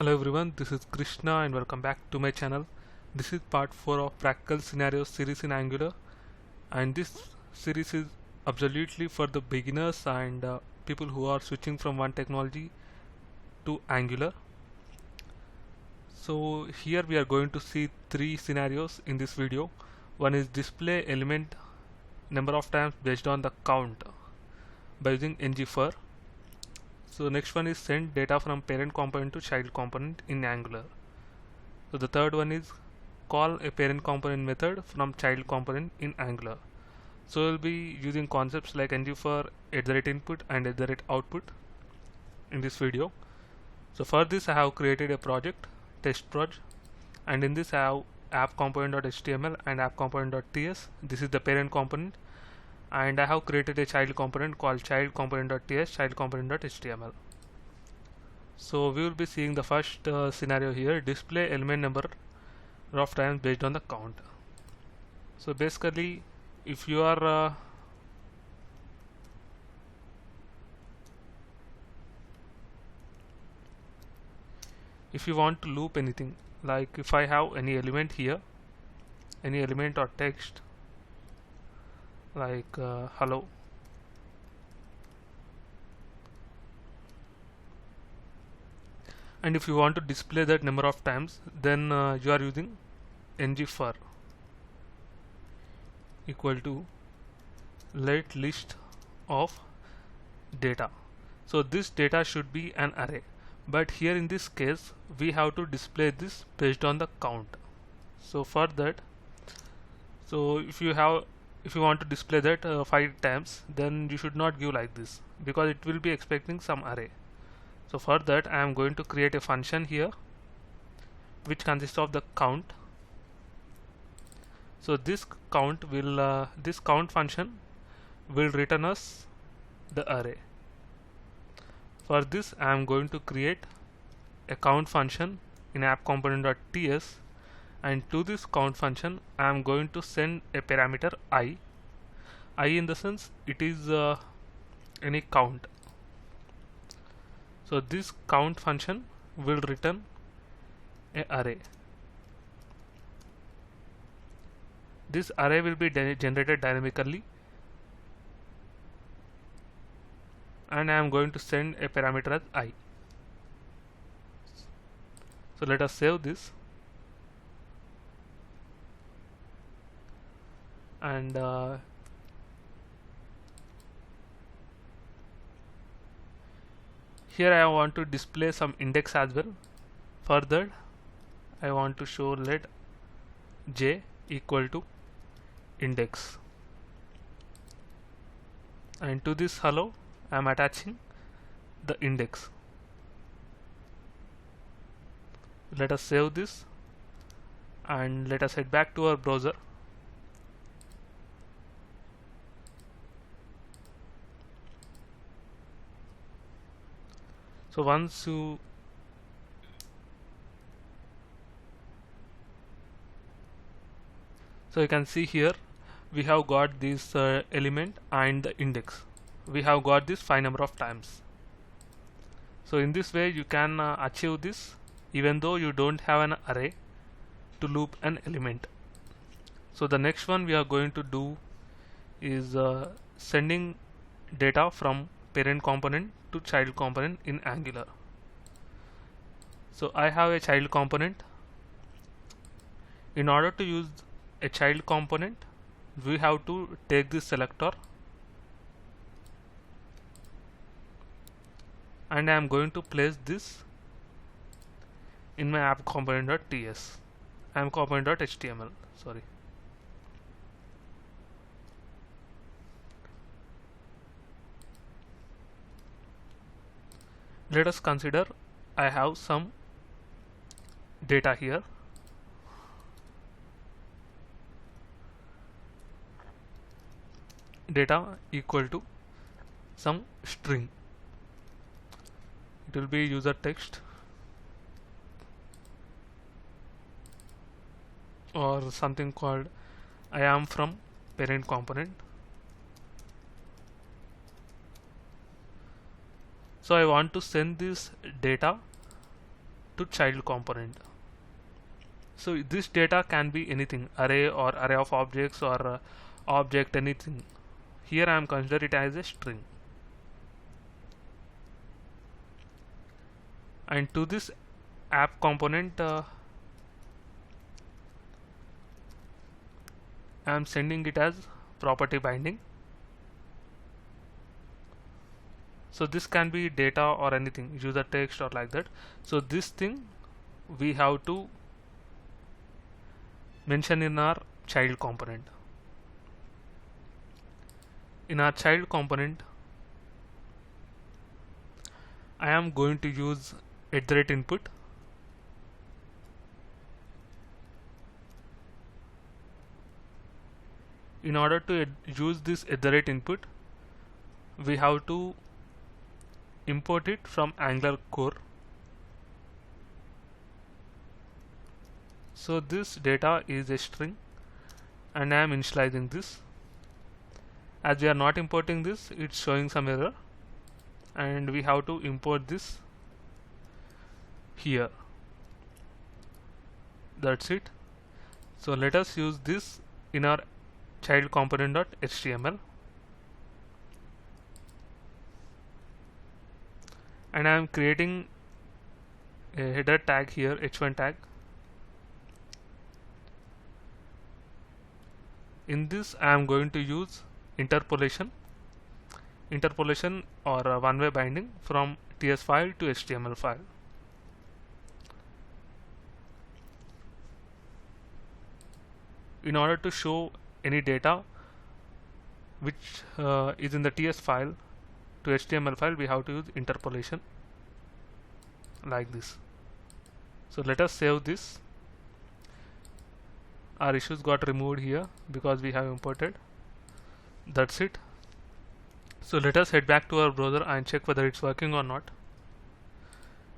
Hello everyone, this is Krishna and welcome back to my channel. This is part 4 of Practical Scenarios series in Angular, and this series is absolutely for the beginners and people who are switching from one technology to Angular. So here we are going to see three scenarios in this video. One is display element number of times based on the count by using ngFor. So next one is send data from parent component to child component in Angular. So the third one is call a parent component method from child component in Angular. So we'll be using concepts like ngFor, @input and @output in this video. So for this I have created a project, testproj, and in this I have app component.html and app component.ts. This is the parent component, and I have created a child component called child component.ts, child component.html. So we will be seeing the first scenario here, display element number of times based on the count. So basically if you are if you want to loop anything, like if I have any element here, any element or text like hello, and if you want to display that number of times, then you are using ngFor equal to let list of data. So this data should be an array, but here in this case we have to display this based on the count. So for that, so if you want to display that 5 times, then you should not give like this, because it will be expecting some array. So for that I am going to create a function here which consists of the count. So this count function will return us the array. For this I am going to create a count function in app component.ts, and to this count function I am going to send a parameter I in the sense it is any count. So this count function will return a array. This array will be generated dynamically, and I am going to send a parameter as I. So let us save this, and here I want to display some index as well. For that I want to show let j equal to index, and to this hello I am attaching the index. Let us save this and let us head back to our browser. So once you so you can see here we have got this element and the index. We have got this 5 number of times. So in this way you can achieve this even though you don't have an array to loop an element. So the next one we are going to do is sending data from parent component to child component in Angular. So I have a child component. In order to use a child component, we have to take this selector, and I am going to place this in my app component.ts, app component.html, sorry. Let us consider I have some data here. Data equal to some string. It will be user text or something called I am from parent component. So I want to send this data to child component. So this data can be anything, array or array of objects or object, anything. Here I am consider it as a string. And to this app component I am sending it as property binding. So this can be data or anything, user text or like that. So this thing we have to mention in our child component. In our child component I am going to use @input. In order to use this @input, we have to import it from Angular core. So this data is a string and I am initializing this. As we are not importing this, it's showing some error and we have to import this here. That's it. So let us use this in our child component.html, and I am creating a header tag here, h1 tag. In this I am going to use interpolation or one-way binding from TS file to HTML file. In order to show any data which is in the TS file to HTML file, we have to use interpolation like this. So let us save this. Our issues got removed here because we have imported. That's it. So let us head back to our browser and check whether it's working or not,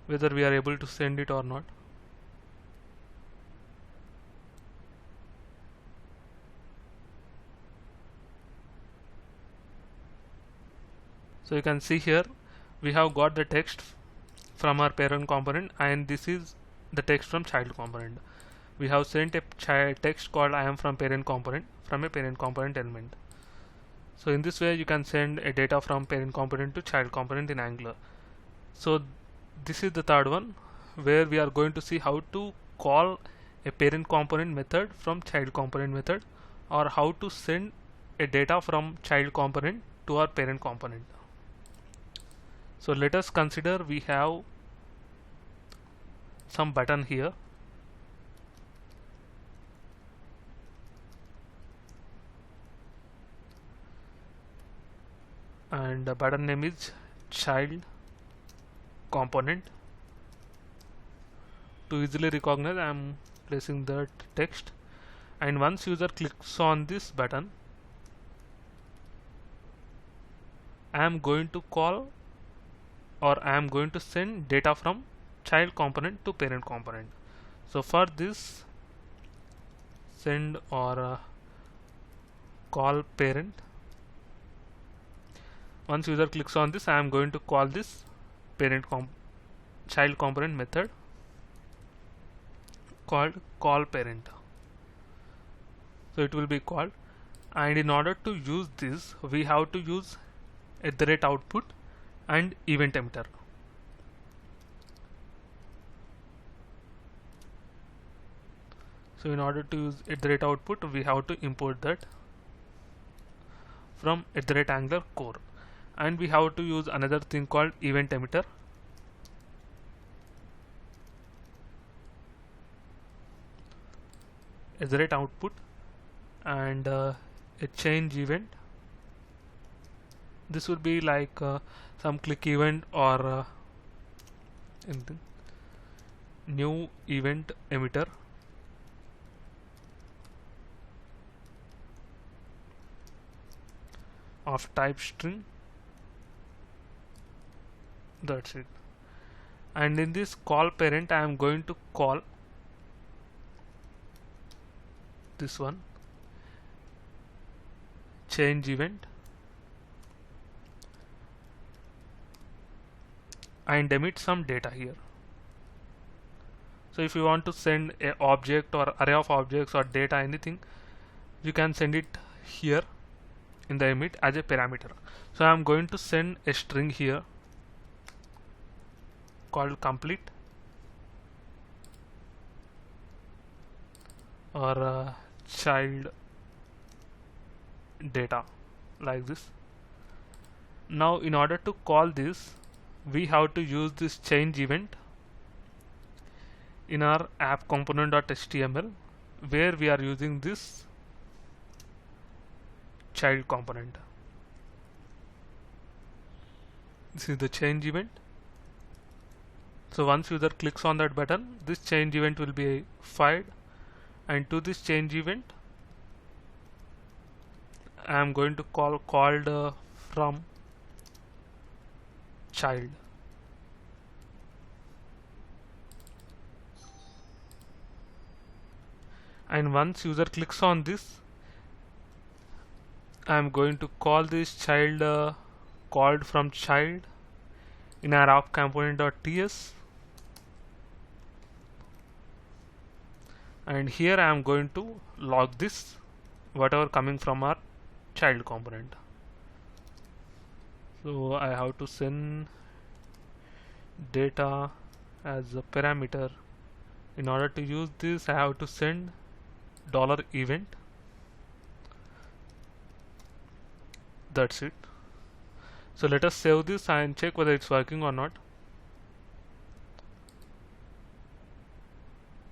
whether we are able to send it or not. So you can see here we have got the text from our parent component and this is the text from child component. We have sent a text called I am from parent component from a parent component element. So in this way you can send a data from parent component to child component in Angular. So this is the third one where we are going to see how to call a parent component method from child component method, or how to send a data from child component to our parent component. So let us consider we have some button here, and the button name is child component. To easily recognize, I am placing that text, and once user clicks on this button, I am going to call, or I am going to send data from child component to parent component. So for this, send or call parent. Once user clicks on this, I am going to call this child component method called call parent. So it will be called, and in order to use this we have to use @output and event emitter. So in order to use @output, we have to import that from @Angular core, and we have to use another thing called event emitter. @output and a change event. This would be like some click event or anything. New event emitter. Of type string. That's it. And in this call parent, I am going to call this one, change event, and emit some data here. So if you want to send a object or array of objects or data, anything, you can send it here in the emit as a parameter. So I'm going to send a string here called complete, or child data, like this. Now in order to call this, we have to use this change event in our app component.html, where we are using this child component. This is the change event. So once user clicks on that button, this change event will be fired, and to this change event I am going to called from child. And once user clicks on this, I am going to call this child called from child in our app component.ts, and here I am going to log this whatever coming from our child component. So I have to send data as a parameter. In order to use this, I have to send $event. That's it. So let us save this and check whether it's working or not.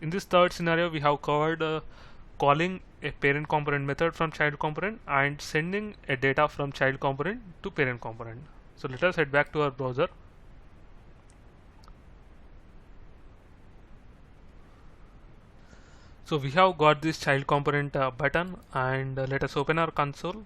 In this third scenario, we have covered calling a parent component method from child component and sending a data from child component to parent component. So let us head back to our browser. So we have got this child component button, and let us open our console.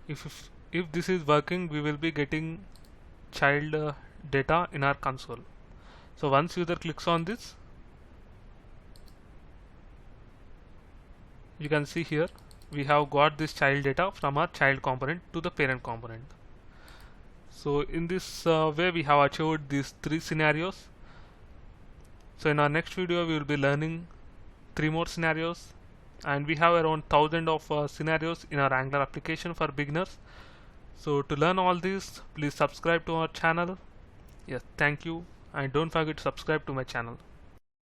If this is working, we will be getting child data in our console. So once user clicks on this, you can see here we have got this child data from our child component to the parent component. So in this way we have achieved these three scenarios. So in our next video we will be learning 3 more scenarios, and we have around 1000 of scenarios in our Angular application for beginners. So to learn all this, please subscribe to our channel. Yes, thank you, and don't forget to subscribe to my channel.